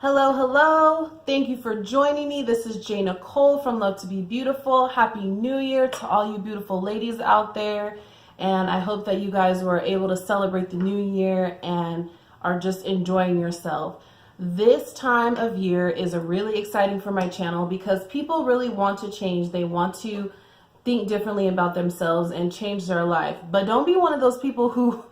Hello, hello. Thank you for joining me. This is Jay Nicole from Love to Be Beautiful. Happy New Year to all you beautiful ladies out there. And I hope that you guys were able to celebrate the new year and are just enjoying yourself. This time of year is really exciting for my channel because people really want to change. They want to think differently about themselves and change their life. But don't be one of those people who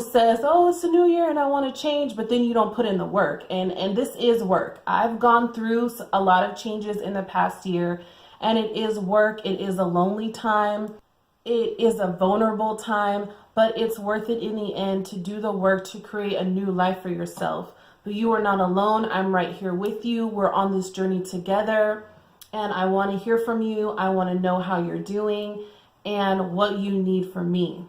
says, oh, it's a new year and I want to change, but then you don't put in the work. And this is work. I've gone through a lot of changes in the past year, and it is work. It is a lonely time. It is a vulnerable time, but it's worth it in the end to do the work to create a new life for yourself. But you are not alone. I'm right here with you. We're on this journey together, and I want to hear from you. I want to know how you're doing and what you need from me.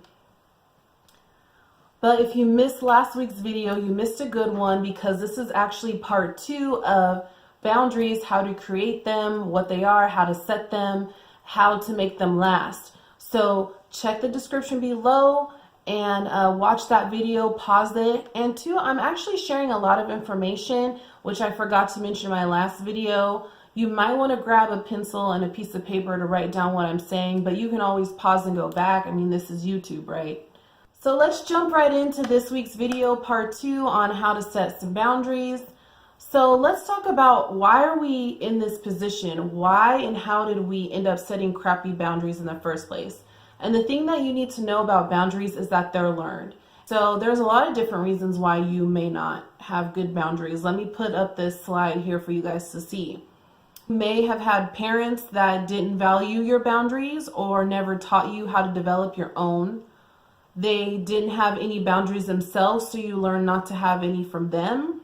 But if you missed last week's video, you missed a good one because this is actually part 2 of boundaries, how to create them, what they are, how to set them, how to make them last. So check the description below and watch that video, pause it. And 2, I'm actually sharing a lot of information, which I forgot to mention in my last video. You might want to grab a pencil and a piece of paper to write down what I'm saying, but you can always pause and go back. I mean, this is YouTube, right? So let's jump right into this week's video, part 2 on how to set some boundaries. So let's talk about why are we in this position? Why and how did we end up setting crappy boundaries in the first place? And the thing that you need to know about boundaries is that they're learned. So there's a lot of different reasons why you may not have good boundaries. Let me put up this slide here for you guys to see. You may have had parents that didn't value your boundaries or never taught you how to develop your own. They didn't have any boundaries themselves, so you learn not to have any from them.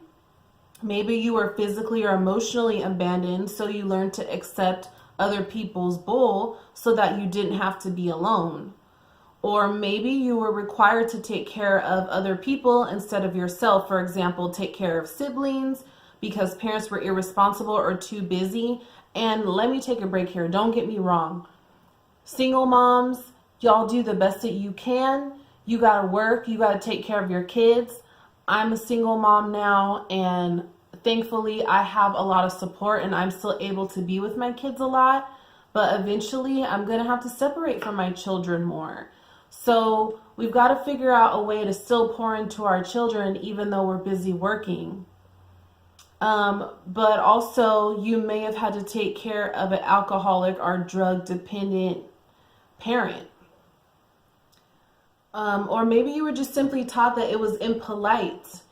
Maybe you were physically or emotionally abandoned, so you learned to accept other people's bull so that you didn't have to be alone. Or maybe you were required to take care of other people instead of yourself. For example, take care of siblings because parents were irresponsible or too busy. And let me take a break here. Don't get me wrong. Single moms, y'all do the best that you can. You gotta work, you gotta take care of your kids. I'm a single mom now, and thankfully I have a lot of support and I'm still able to be with my kids a lot, but eventually I'm gonna have to separate from my children more. So we've got to figure out a way to still pour into our children even though we're busy working. But also you may have had to take care of an alcoholic or drug dependent parent. Or maybe you were just simply taught that it was impolite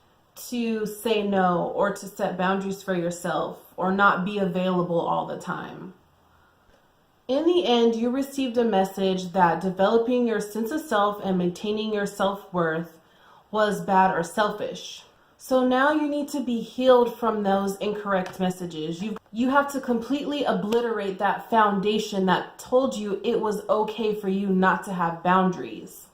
to say no or to set boundaries for yourself or not be available all the time. In the end, you received a message that developing your sense of self and maintaining your self-worth was bad or selfish. So now you need to be healed from those incorrect messages. You have to completely obliterate that foundation that told you it was okay for you not to have boundaries.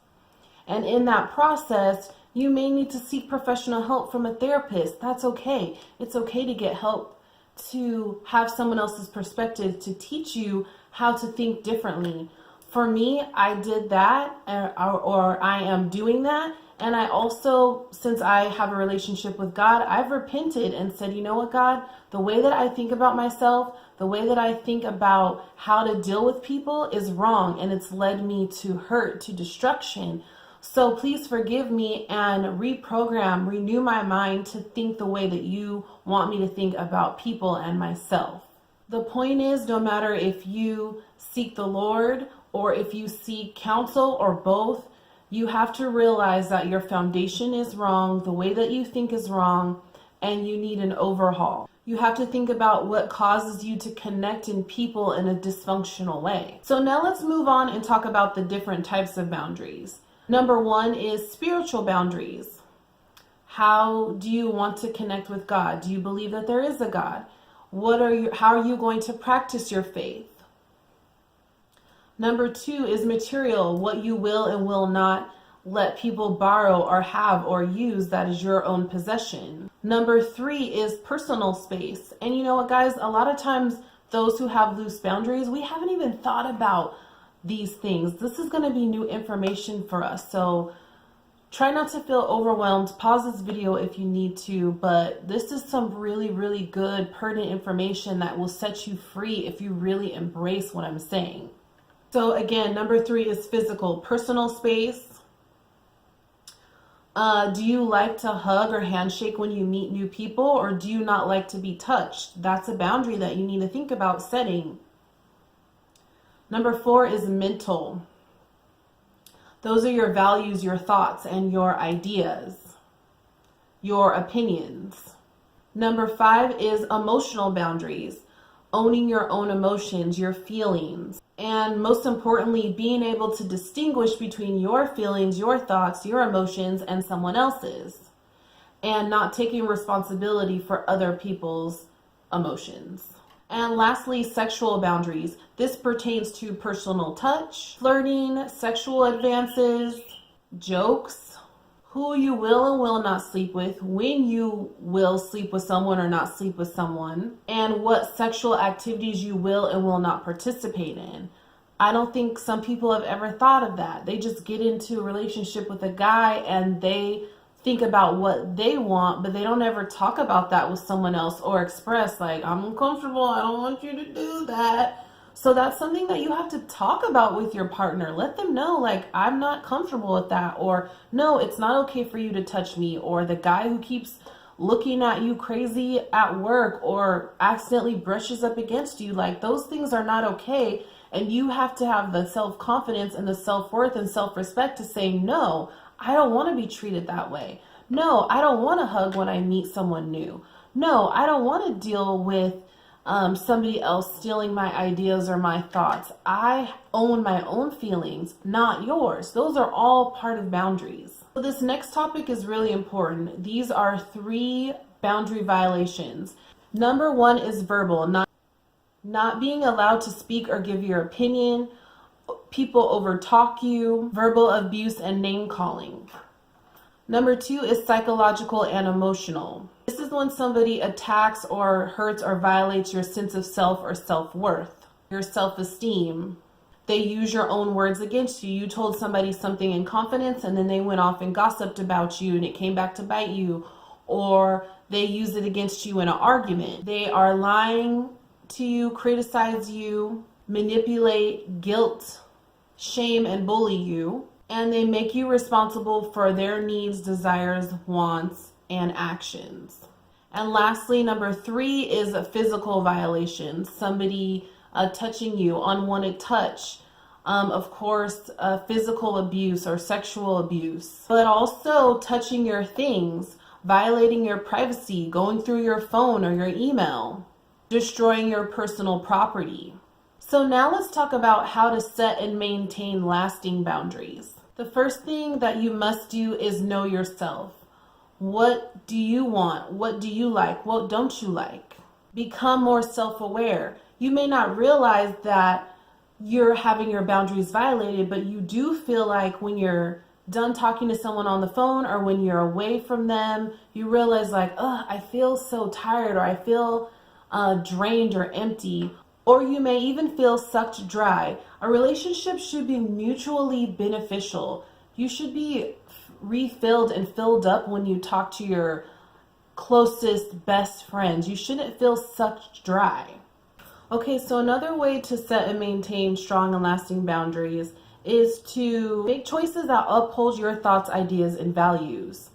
And in that process, you may need to seek professional help from a therapist. That's okay. It's okay to get help, to have someone else's perspective to teach you how to think differently. For me, I did that, or I am doing that. And I also, since I have a relationship with God, I've repented and said, you know what, God, the way that I think about myself, the way that I think about how to deal with people is wrong. And it's led me to hurt, to destruction. So please forgive me and renew my mind to think the way that you want me to think about people and myself. The point is, no matter if you seek the Lord or if you seek counsel or both, you have to realize that your foundation is wrong, the way that you think is wrong, and you need an overhaul. You have to think about what causes you to connect in people in a dysfunctional way. So now let's move on and talk about the different types of boundaries. Number 1 is spiritual boundaries. How do you want to connect with God? Do you believe that there is a God? How are you going to practice your faith? Number 2 is material, what you will and will not let people borrow or have or use that is your own possession. Number 3 is personal space. And you know what, guys, a lot of times those who have loose boundaries, we haven't even thought about these things. This is going to be new information for us. So Try not to feel overwhelmed. Pause this video if you need to, but this is some really, really good, pertinent information that will set you free if you really embrace what I'm saying. So again, number 3 is physical, personal space. Do you like to hug or handshake when you meet new people, or do you not like to be touched? That's a boundary that you need to think about setting. Number 4 is mental. Those are your values, your thoughts, and your ideas, your opinions. Number 5 is emotional boundaries, owning your own emotions, your feelings. And most importantly, being able to distinguish between your feelings, your thoughts, your emotions, and someone else's. And not taking responsibility for other people's emotions. And lastly, sexual boundaries. This pertains to personal touch, flirting, sexual advances, jokes, who you will and will not sleep with, when you will sleep with someone or not sleep with someone, and what sexual activities you will and will not participate in. I don't think some people have ever thought of that. They just get into a relationship with a guy and they think about what they want, but they don't ever talk about that with someone else or express like, I'm uncomfortable, I don't want you to do that. So that's something that you have to talk about with your partner. Let them know, like, I'm not comfortable with that, or no, it's not okay for you to touch me, or the guy who keeps looking at you crazy at work or accidentally brushes up against you, like, those things are not okay. And you have to have the self-confidence and the self-worth and self-respect to say, no, I don't want to be treated that way. No, I don't want to hug when I meet someone new. No, I don't want to deal with somebody else stealing my ideas or my thoughts. I own my own feelings, not yours. Those are all part of boundaries. So this next topic is really important. These are 3 boundary violations. Number 1 is verbal, not being allowed to speak or give your opinion. People overtalk you, verbal abuse, and name calling. Number 2 is psychological and emotional. This is when somebody attacks or hurts or violates your sense of self or self-worth, your self-esteem. They use your own words against you. You told somebody something in confidence and then they went off and gossiped about you and it came back to bite you, or they use it against you in an argument. They are lying to you, criticize you, manipulate, guilt, shame, and bully you, and they make you responsible for their needs, desires, wants, and actions. And lastly, number 3 is a physical violation. Somebody touching you, unwanted touch, of course, physical abuse or sexual abuse, but also touching your things, violating your privacy, going through your phone or your email, destroying your personal property. So now let's talk about how to set and maintain lasting boundaries. The first thing that you must do is know yourself. What do you want? What do you like? What don't you like? Become more self-aware. You may not realize that you're having your boundaries violated, but you do feel like when you're done talking to someone on the phone or when you're away from them, you realize like, I feel so tired, or I feel drained or empty, or you may even feel sucked dry. A relationship should be mutually beneficial. You should be refilled and filled up when you talk to your closest best friends. You shouldn't feel sucked dry. Okay, so another way to set and maintain strong and lasting boundaries is to make choices that uphold your thoughts, ideas, and values.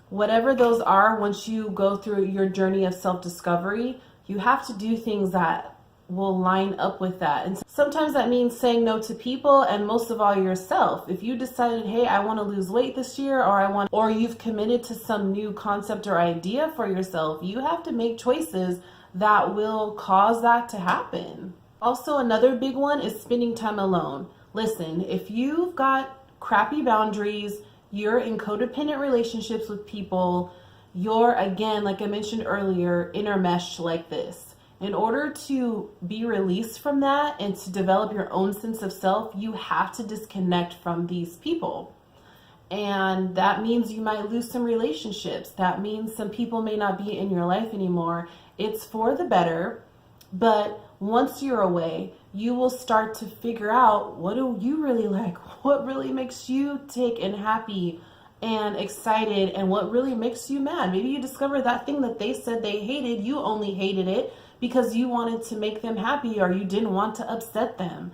Whatever those are, once you go through your journey of self-discovery, you have to do things that will line up with that. And sometimes that means saying no to people, and most of all yourself. If you decided, hey, I want to lose weight this year, or you've committed to some new concept or idea for yourself, you have to make choices that will cause that to happen. Also, another big one is spending time alone. Listen, if you've got crappy boundaries, you're in codependent relationships with people, you're, again, like I mentioned earlier, intermeshed like this. In order to be released from that and to develop your own sense of self, you have to disconnect from these people. And that means you might lose some relationships. That means some people may not be in your life anymore. It's for the better. But once you're away, you will start to figure out, what do you really like? What really makes you tick and happy? and excited and what really makes you mad. Maybe you discover that thing that they said they hated, you only hated it because you wanted to make them happy or you didn't want to upset them.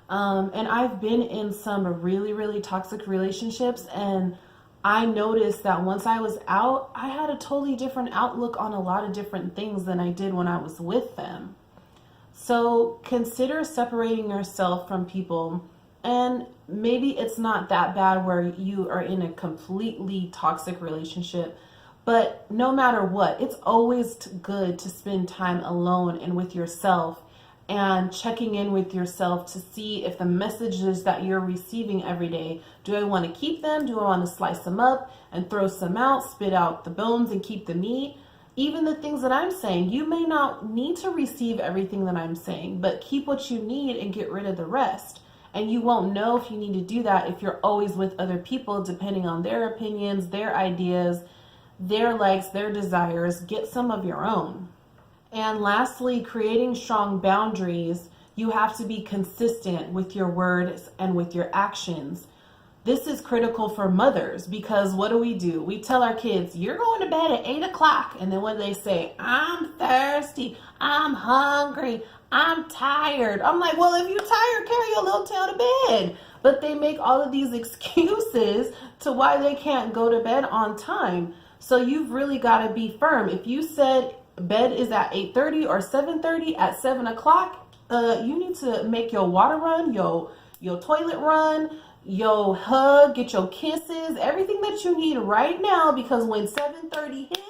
And I've been in some really, really toxic relationships, and I noticed that once I was out, I had a totally different outlook on a lot of different things than I did when I was with them. So consider separating yourself from people, and maybe it's not that bad where you are in a completely toxic relationship, but no matter what, it's always good to spend time alone and with yourself and checking in with yourself to see if the messages that you're receiving every day, do I want to keep them? Do I want to slice them up and throw some out, spit out the bones and keep the meat? Even the things that I'm saying, you may not need to receive everything that I'm saying, but keep what you need and get rid of the rest. And you won't know if you need to do that if you're always with other people, depending on their opinions, their ideas, their likes, their desires. Get some of your own. And lastly, creating strong boundaries, you have to be consistent with your words and with your actions. This is critical for mothers because what do? We tell our kids, you're going to bed at 8 o'clock. And then when they say, I'm thirsty, I'm hungry, I'm tired. I'm like, well, if you're tired, carry your little tail to bed. But they make all of these excuses to why they can't go to bed on time. So you've really got to be firm. If you said bed is at 8:30 or 7:30, at 7 o'clock, you need to make your water run, your toilet run, your hug, get your kisses, everything that you need right now, because when 7:30 hits,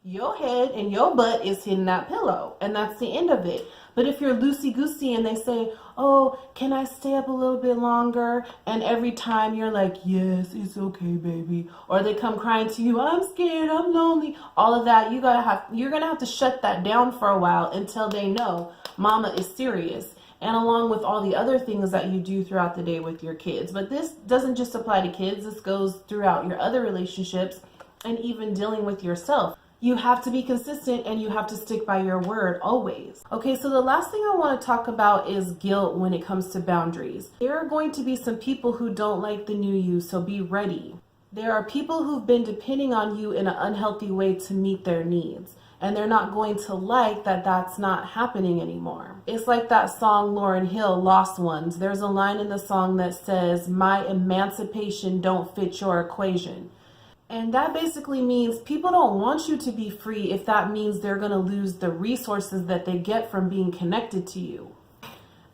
your head and your butt is hitting that pillow, and that's the end of it. But if you're loosey-goosey and they say, oh, can I stay up a little bit longer? And every time you're like, yes, it's okay, baby. Or they come crying to you, I'm scared, I'm lonely. All of that, you're gonna have to shut that down for a while until they know mama is serious. And along with all the other things that you do throughout the day with your kids. But this doesn't just apply to kids. This goes throughout your other relationships and even dealing with yourself. You have to be consistent and you have to stick by your word always. Okay, so the last thing I want to talk about is guilt when it comes to boundaries. There are going to be some people who don't like the new you, so be ready. There are people who've been depending on you in an unhealthy way to meet their needs. And they're not going to like that that's not happening anymore. It's like that song Lauryn Hill, Lost Ones. There's a line in the song that says, my emancipation don't fit your equation. And that basically means people don't want you to be free if that means they're going to lose the resources that they get from being connected to you.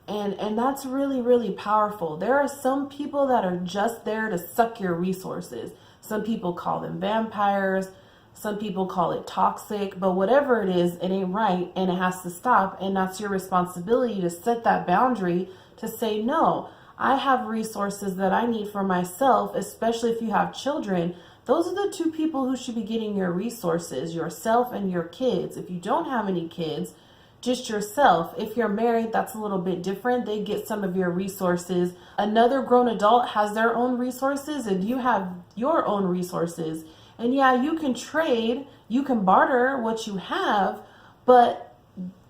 And that's really, really powerful. There are some people that are just there to suck your resources. Some people call them vampires. Some people call it toxic, but whatever it is, it ain't right and it has to stop. And that's your responsibility to set that boundary to say, no, I have resources that I need for myself, especially if you have children. Those are the two people who should be getting your resources, yourself and your kids. If you don't have any kids, just yourself. If you're married, that's a little bit different. They get some of your resources. Another grown adult has their own resources and you have your own resources. And yeah, you can trade, you can barter what you have, but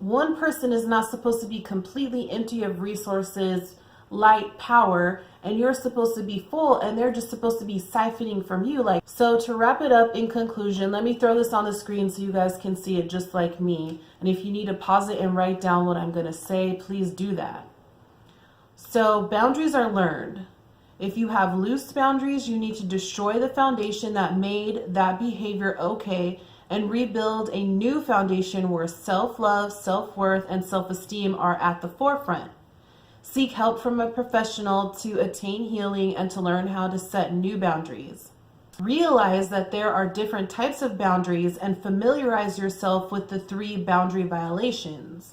one person is not supposed to be completely empty of resources, light, power, and you're supposed to be full and they're just supposed to be siphoning from you. So to wrap it up, in conclusion, let me throw this on the screen so you guys can see it just like me. And if you need to pause it and write down what I'm going to say, please do that. So boundaries are learned. If you have loose boundaries, you need to destroy the foundation that made that behavior okay and rebuild a new foundation where self-love, self-worth, and self-esteem are at the forefront. Seek help from a professional to attain healing and to learn how to set new boundaries. Realize that there are different types of boundaries and familiarize yourself with the 3 boundary violations.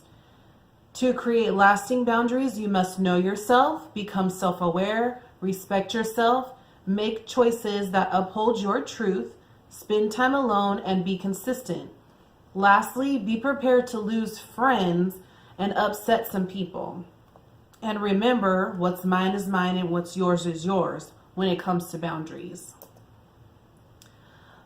To create lasting boundaries, you must know yourself, become self-aware, respect yourself, make choices that uphold your truth, spend time alone, and be consistent. Lastly, be prepared to lose friends and upset some people. And remember, what's mine is mine and what's yours is yours when it comes to boundaries.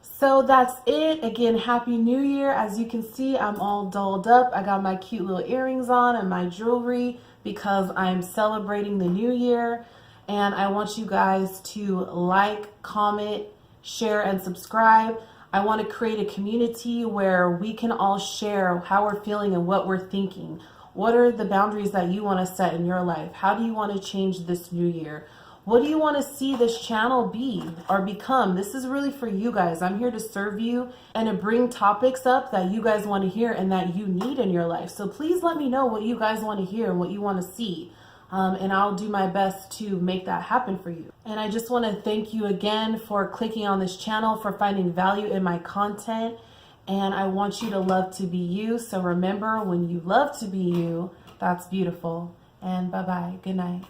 So that's it. Again, Happy New Year. As you can see, I'm all dolled up. I got my cute little earrings on and my jewelry because I'm celebrating the new year. And I want you guys to like, comment, share, and subscribe. I want to create a community where we can all share how we're feeling and what we're thinking. What are the boundaries that you want to set in your life? How do you want to change this new year? What do you want to see this channel be or become? This is really for you guys. I'm here to serve you and to bring topics up that you guys want to hear and that you need in your life. So please let me know what you guys want to hear and what you want to see. And I'll do my best to make that happen for you. And I just want to thank you again for clicking on this channel, for finding value in my content. And I want you to love to be you. So remember, when you love to be you, that's beautiful. And bye-bye. Good night.